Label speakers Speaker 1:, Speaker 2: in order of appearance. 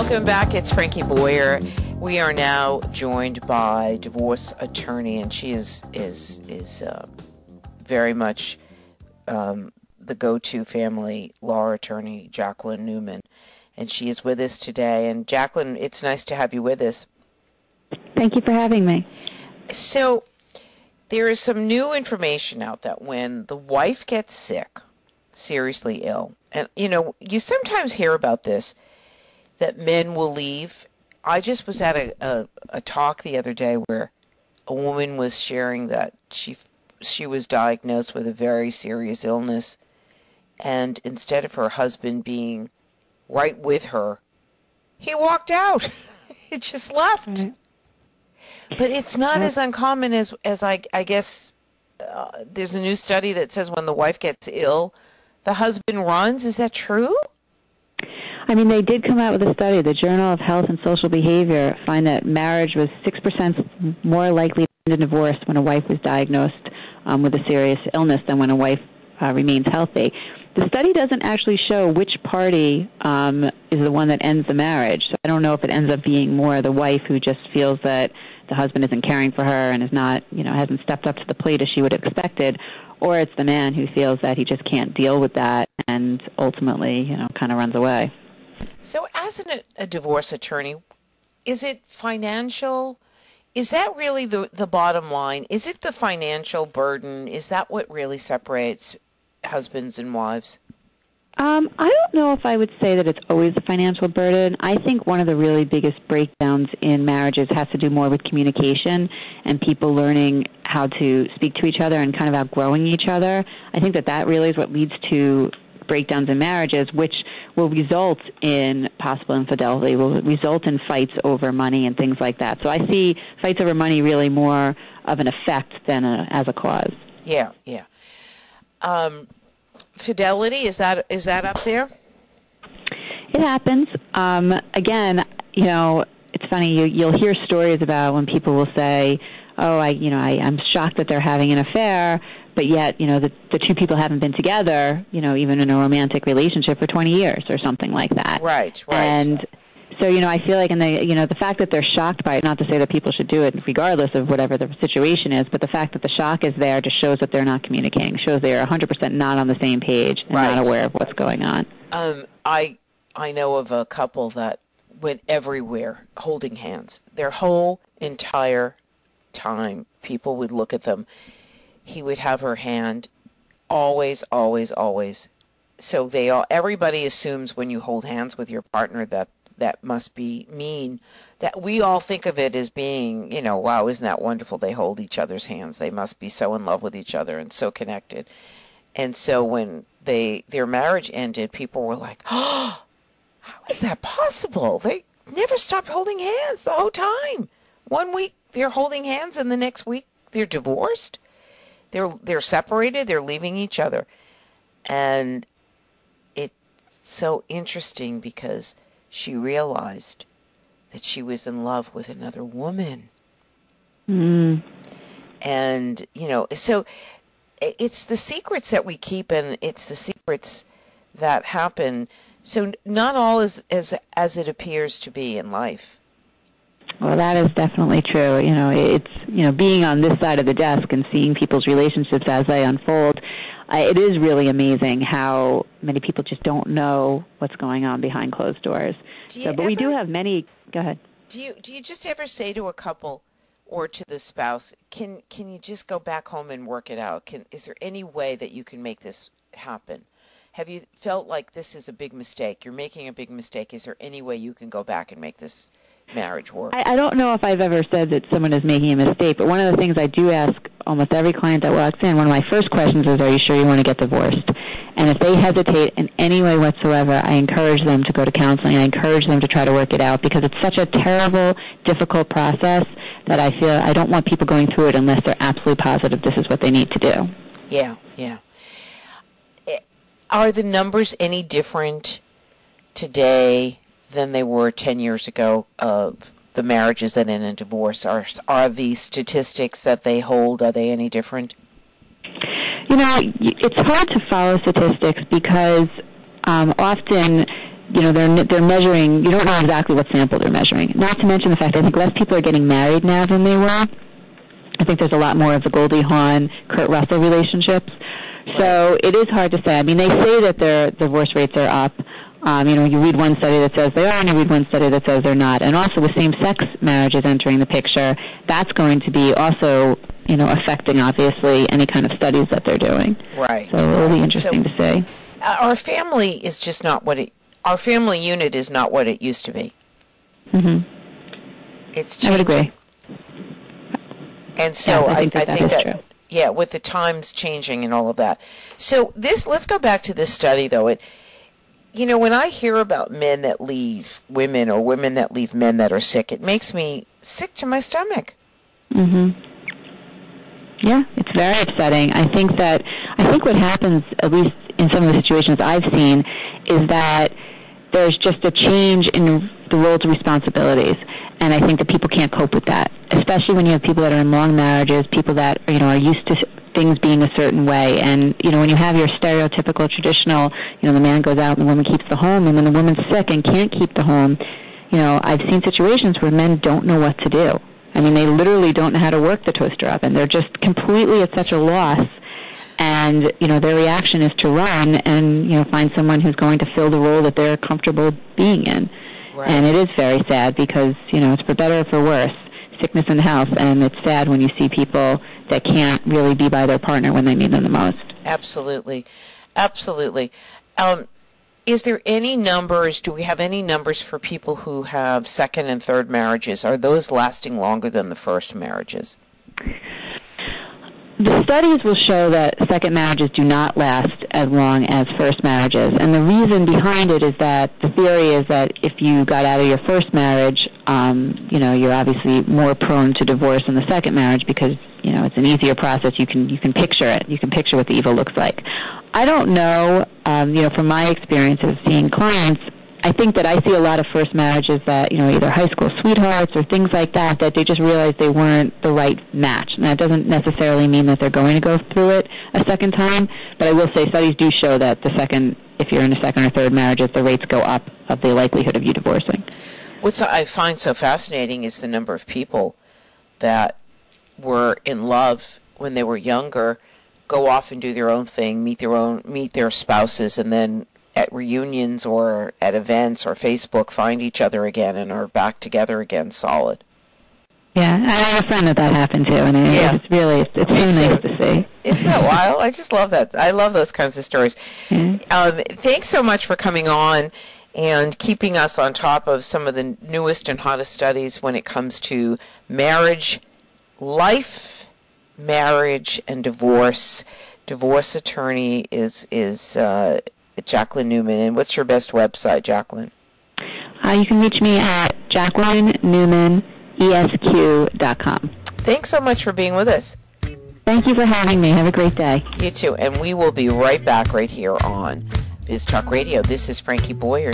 Speaker 1: Welcome back. It's Frankie Boyer. We are now joined by divorce attorney, and she is very much the go-to family law attorney, Jacqueline Newman, and she is with us today. And Jacqueline, it's nice to have you with us.
Speaker 2: Thank you for having me.
Speaker 1: So there is some new information out that when the wife gets sick, seriously ill, and you sometimes hear about this, that men will leave. I just was at a talk the other day where a woman was sharing that she was diagnosed with a very serious illness, and instead of her husband being right with her, he walked out. He just left. Mm-hmm. But it's not as uncommon as I guess there's a new study that says when the wife gets ill, the husband runs. Is that true?
Speaker 2: I mean, they did come out with a study. The Journal of Health and Social Behavior find that marriage was 6% more likely to end in divorce when a wife was diagnosed with a serious illness than when a wife remains healthy. The study doesn't actually show which party is the one that ends the marriage. So I don't know if it ends up being more the wife who just feels that the husband isn't caring for her and is not, hasn't stepped up to the plate as she would have expected, or it's the man who feels that he just can't deal with that and ultimately, kind of runs away.
Speaker 1: So as a divorce attorney, is it financial? Is that really the bottom line? Is it the financial burden? Is that what really separates husbands and wives?
Speaker 2: I don't know if I would say that it's always a financial burden. I think one of the really biggest breakdowns in marriages has to do more with communication and people learning how to speak to each other and kind of outgrowing each other. I think that really is what leads to breakdowns in marriages, which will result in possible infidelity, will result in fights over money and things like that. So I see fights over money really more of an effect than as a cause.
Speaker 1: Yeah. Fidelity, is that up there?
Speaker 2: It happens. Again, it's funny. You'll hear stories about when people will say, "Oh, I'm shocked that they're having an affair," but yet, the two people haven't been together, even in a romantic relationship for 20 years or something like that.
Speaker 1: Right.
Speaker 2: And so, I feel like, the fact that they're shocked by it, not to say that people should do it regardless of whatever the situation is, but the fact that the shock is there just shows that they're not communicating, shows they are 100% not on the same page and not aware of what's going on.
Speaker 1: I know of a couple that went everywhere holding hands. Their whole entire time, people would look at them. He would have her hand always, always, always. So everybody assumes when you hold hands with your partner that must be mean. That we all think of it as being, wow, isn't that wonderful? They hold each other's hands. They must be so in love with each other and so connected. And so when their marriage ended, people were like, oh, how is that possible? They never stopped holding hands the whole time. 1 week they're holding hands and the next week they're divorced. They're separated. They're leaving each other. And it's so interesting because she realized that she was in love with another woman.
Speaker 2: Mm.
Speaker 1: And, so it's the secrets that we keep and it's the secrets that happen. So not all is as it appears to be in life.
Speaker 2: Well, that is definitely true. It's, being on this side of the desk and seeing people's relationships as they unfold, it is really amazing how many people just don't know what's going on behind closed doors. We do have many. Go ahead.
Speaker 1: Do you just ever say to a couple or to the spouse, can you just go back home and work it out? Is there any way that you can make this happen? Have you felt like this is a big mistake? You're making a big mistake. Is there any way you can go back and make this marriage work?
Speaker 2: I don't know if I've ever said that someone is making a mistake, but one of the things I do ask almost every client that walks in, one of my first questions is, are you sure you want to get divorced? And if they hesitate in any way whatsoever, I encourage them to go to counseling. I encourage them to try to work it out because it's such a terrible, difficult process that I feel I don't want people going through it unless they're absolutely positive this is what they need to do.
Speaker 1: Yeah. Are the numbers any different today than they were 10 years ago of the marriages that end in divorce? Are the statistics that they hold, are they any different?
Speaker 2: It's hard to follow statistics because often they're measuring. You don't know exactly what sample they're measuring. Not to mention the fact I think less people are getting married now than they were. I think there's a lot more of the Goldie Hawn, Kurt Russell relationships. So it is hard to say. I mean, they say that their divorce rates are up. You read one study that says they are, and you read one study that says they're not. And also with same-sex marriages entering the picture, that's going to be also, affecting, obviously, any kind of studies that they're doing.
Speaker 1: Right.
Speaker 2: So it'll be interesting to see.
Speaker 1: Our family is just not our family unit is not what it used to be.
Speaker 2: Mm-hmm.
Speaker 1: It's changing.
Speaker 2: I would agree.
Speaker 1: And so
Speaker 2: I think that true.
Speaker 1: Yeah, with the times changing and all of that. So let's go back to this study, though. When I hear about men that leave women or women that leave men that are sick, it makes me sick to my stomach.
Speaker 2: Mm-hmm. Yeah, it's very upsetting. I think what happens, at least in some of the situations I've seen, is that there's just a change in the roles and responsibilities. And I think that people can't cope with that, especially when you have people that are in long marriages, people that are used to things being a certain way. And, when you have your stereotypical, traditional, the man goes out and the woman keeps the home, and when the woman's sick and can't keep the home, I've seen situations where men don't know what to do. I mean, they literally don't know how to work the toaster oven. They're just completely at such a loss. And, their reaction is to run and, find someone who's going to fill the role that they're comfortable being in.
Speaker 1: Right.
Speaker 2: And it is very sad because, it's for better or for worse, sickness and health, and it's sad when you see people that can't really be by their partner when they need them the most.
Speaker 1: Absolutely. Absolutely. Is there any numbers, do we have any numbers for people who have second and third marriages? Are those lasting longer than the first marriages?
Speaker 2: The studies will show that second marriages do not last as long as first marriages. And the reason behind it is that the theory is that if you got out of your first marriage, you're obviously more prone to divorce in the second marriage because, it's an easier process. You can picture it. You can picture what the evil looks like. I don't know, from my experience of seeing clients, I think that I see a lot of first marriages that, either high school sweethearts or things like that they just realized they weren't the right match. And that doesn't necessarily mean that they're going to go through it a second time, but I will say studies do show that if you're in a second or third marriages, the rates go up of the likelihood of you divorcing.
Speaker 1: What I find so fascinating is the number of people that were in love when they were younger, go off and do their own thing, meet their spouses, and then at reunions or at events or Facebook find each other again and are back together again solid.
Speaker 2: Yeah, I have a friend that happened to, and it's so nice to see.
Speaker 1: Isn't that wild? I just love that. I love those kinds of stories.
Speaker 2: Yeah.
Speaker 1: Thanks so much for coming on and keeping us on top of some of the newest and hottest studies when it comes to marriage, life, marriage, and divorce. Divorce attorney is Jacqueline Newman. And what's your best website, Jacqueline?
Speaker 2: You can reach me at JacquelineNewmanESQ.com.
Speaker 1: Thanks so much for being with us.
Speaker 2: Thank you for having me. Have a great day.
Speaker 1: You too. And we will be right back right here on Biz Talk Radio. This is Frankie Boyer.